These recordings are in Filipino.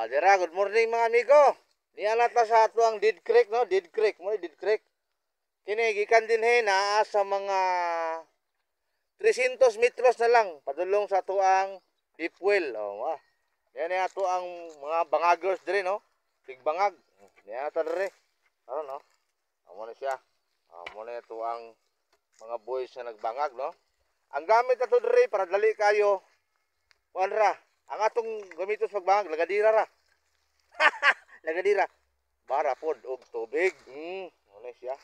Dira, good morning mga amigo. Niya ta sa ato ang Dead Creek, no? Dead Creek, mo Dead Creek. Kini gikan din naa sa mga 300 metros na lang padulong sa ato ang deep well. Yan na ato ang mga bangagers dire, no? Big bangag. Niya ta dire. Ano, no? Amo na siya. Amo na ito ang mga boys na nagbangag, no? Ang gamit ato dire para dali kayo. Kuanra, ang atong gamitos pagbangag lagadira ra. Lagadira. Bara pod og tubig. Ano siya?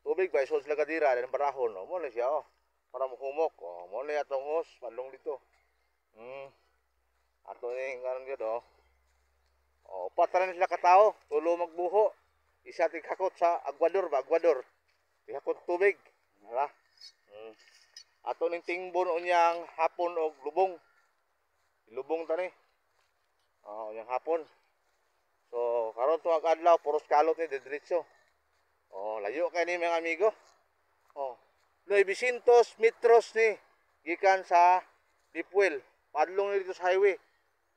Tubig ba isos lagadira dan barahon, no? Mo na siya, oh. Para mahumok, oh. Mo na atong hos padlong dito. Ato ning karon gyud, oh. Upat ra sila ka tawo, tulo magbuho. Isa tigakot sa Aguador ba, Aguador. Tigakot tubig. Hala. Ato ning tingbon unyang hapon og lubong. Lubong tani. Unyang hapon. So, karon to ang adlaw puros kalot ni diretso. Layo kay ni mga amigo. 900 metros ni gikan sa deep well. Padlong ni dito sa highway.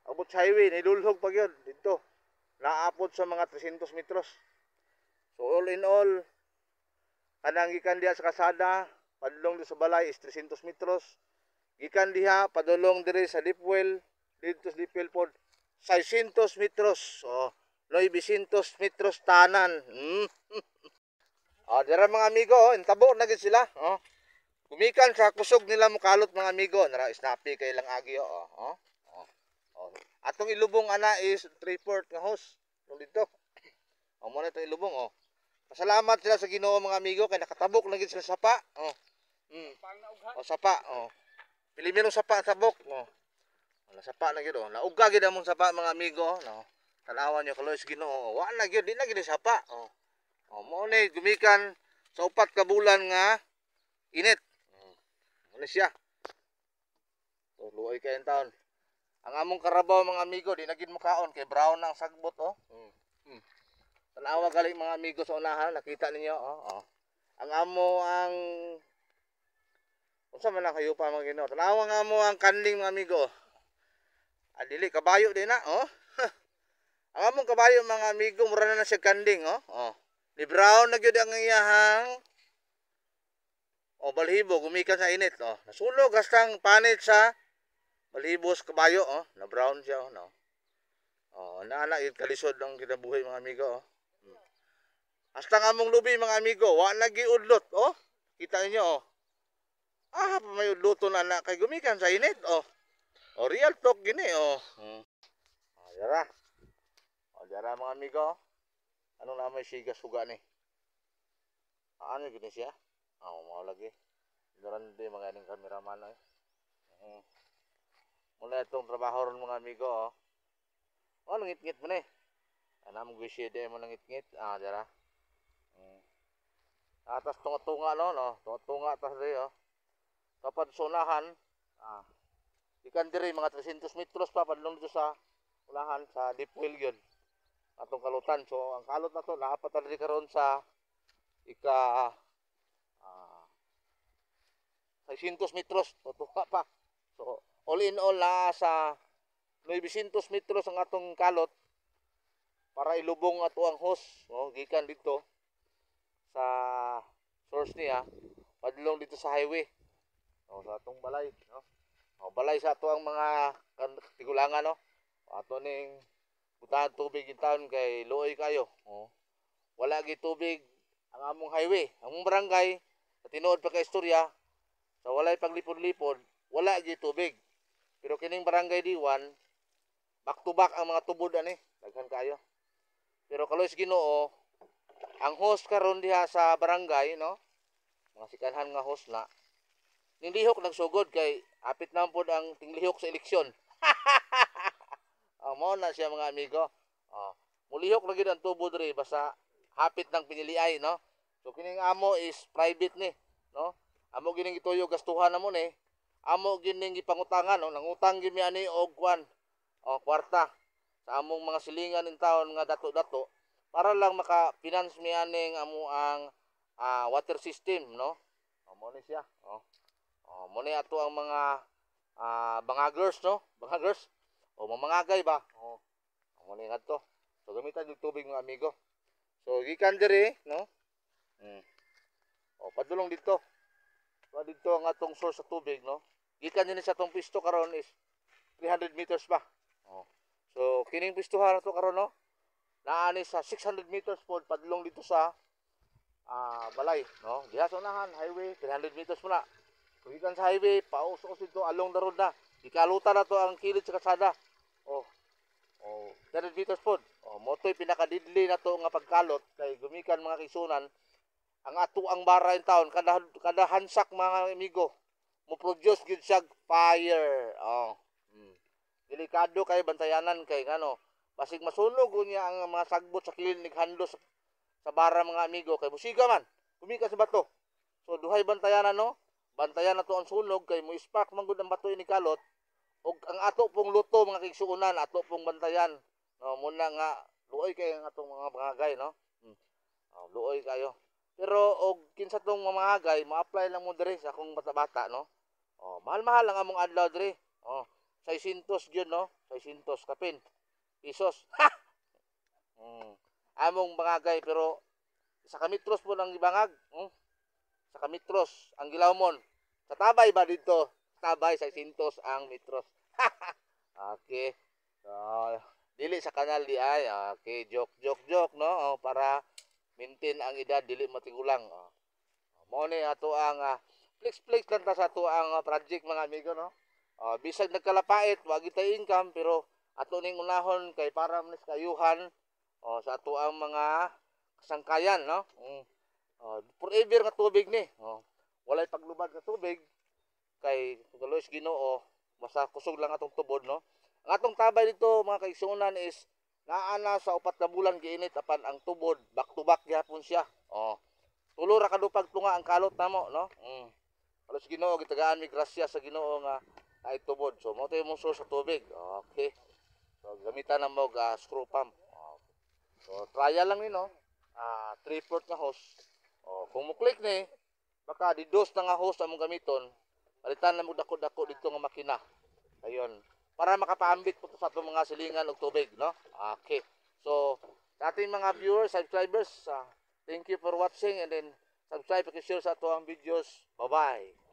Abot sa highway, nilulhog pa gyud dito. Naapot sa mga 300 metros. So all in all, kanang gikan diha sa kasada, padulong dito sa balay is 300 metros. Gikan diha padulong diri sa deep well, dito sa deep well pod 600 metros. 900 metros tanan. Dira mga amigo, intabo na gid sila. Gumikan sa kusog nila mukalot mga amigo, nara snappy kay lang agi. Atong ilubong ana is 3/4 nga hose. Dito. Mo na itong ilubong, Pasalamat sila sa Ginoo mga amigo kay nakatabok na gid sila sapa. Sapa, Pilipino sapa tabok, Wala sapa na gid, Nauga gid among sapa mga amigo, Tanawan niyo kaloy sa Ginoo. Wa na gid, di na gid sapa. Mo ni gumikan sa 4 ka bulan nga init. Ano siya? Luoy kay taon. Ang among karabaw mga amigo, di na gid mukaon kay brown ang sagbot, Tanawa gali mga amigo sa unahan, nakita ninyo, Ang amo ang unsa man lang kayo pa mga Ginoo. Tanawa nga mo ang kanling mga amigo. Dili kabayo din na, Ang among kabayo mga amigo, mura na siya kanding, Ni brown na gyud ang iyahang balhibo gumikan sa init, Nasulog hastang panit sa balhibos kabayo, na brown siya, Naana yun kalisod ang kinabuhi mga amigo, Hasta nga among lubi mga amigo, wa nagiudlot, Kita niyo, may udloton na kay gumikan sa init, real talk gini, Dara. Dara mga amigo. Anong naman siga suga ni? Ano gini siya? Mau lagi. Doran di mga ining kameraman, Mula itong trabaho ron mga amigo, nangit-ngit mo ni. Anam gusyede mo nangit-ngit. Dara. Atas tunga-tunga tunga-tunga tas diri, Kapag sunahan, ikan diri mga 300 metros pa padlong dito sa unahan sa deep well yun. Atong kalutan. So ang kalot na to naapat na diri karon sa ika 600 metros tutuka pa. So all in all na sa 900 metros ang atong kalot para ilubong ato ang hose, gikan dito sa source niya padulong dito sa highway, sa atong balay, balay sa ato ang mga tigulangan, ato ning butahan tubig in town kay luoy kayo, wala gi tubig ang among highway, among barangay sa tinuod pa ka istorya sa walay paglipod-lipod wala gi tubig, pero kining barangay D1 back to back ang mga tubod ani daghan kayo, pero kaloy sa Ginoo ang host karon diha sa barangay, mga sikanhan nga host na ning lihok nagsugod kay apit na pod ang tinglihok sa eleksyon. Mao na siya mga amigo. Mulihok na gid ang tubo diri basta hapit ng piniliay, So kining amo is private ni, Amo gining gituyo gastuhan namo ni. Amo gining gipangutangan, nangutang gid mi ani og kwan, kwarta sa among mga silingan in taon nga dato-dato para lang maka-finance mi aning amo ang water system, Mo ni siya, mo ni ato ang mga bangagers, Bangagers. So mamangagay ba? Oh. Amo ni ngadto. So gamitan yung tubig mga amigo. So gikan diri, no? O padulong dito. So dito ang atong source sa tubig, no? Gikan din sa atong pisto karon is 300 meters pa. Oh. So kining pistuhan nato karon, no? Naani sa 600 meters pod padulong dito sa balay, no? Diha sa unahan highway 300 meters muna. Kugikan sa highway pausos dito along the road na. Ikalutan na to ang kilid sa kalsada. Oh. Oh, 300 meters pod. Oh, motoy pinakadidli na to nga pagkalot kay gumikan mga kisunan ang ato ang bara in town kada hansak mga amigo mo produce gyud siya fire. Oh. Delikado kay bantayanan kay ngano basig masunog unya ang mga sagbot sa kilid handlo sa bara mga amigo kay musiga man gumika sa bato. So duhay bantayanan, no? Bantayan na to ang sunog kay mo spark man gud ang bato ini kalot ug ang ato pong luto mga kigsuunan ato pong bantayan. No, muna nga luoy kay ang atong mga bagay, no? Luoy kayo. Pero og kinsa tong mamahagay, ma-apply lang mo diri sa akong bata-bata, no? Mahal-mahal ang among adlaw diri. 600 gyud, no? 600 kapin. Pesos. Among bangagay pero sa kamitros po lang ibangag. Sa kamitros ang gilawmon. Sa tabay ba dito? Tabay 600 ang mitros. Okay. So, dili sa kanal di ay. Okay, joke, no? Para maintain ang edad dili matigulang. Mao ni ato ang flex lang ta sa ato ang project mga amigo, no? Bisag nagkalapait, wag tay income pero ato ning unahon kay para manis kayuhan sa ato ang mga kasangkayan, no? Forever nga tubig ni. Walay paglubad nga tubig kay tuloy Ginoo basta kusog lang atong tubod, no? Ang atong tabay dito mga kaigsuonan is naana sa 4 na bulan giinit apan ang tubod back to back gyapon siya. Tulo ra kadupag tunga ang kalot namo, no? Alos Ginoo gitagaan mi grasya sa Ginoo nga ay tubod. So mo tayo mong source sa tubig. Okay. So gamitan na mo screw pump. So trial lang ni, no? 3/4 nga hose. Kung mo click ni baka didos na nga hose among gamiton. Palitan na mo dako-dako dito nga makina. Ayun. Para makapaambit po sa atong mga silingan og tubig, no? Okay. So sa ating mga viewers, subscribers, thank you for watching and then subscribe and share sa ato ang videos. Bye-bye.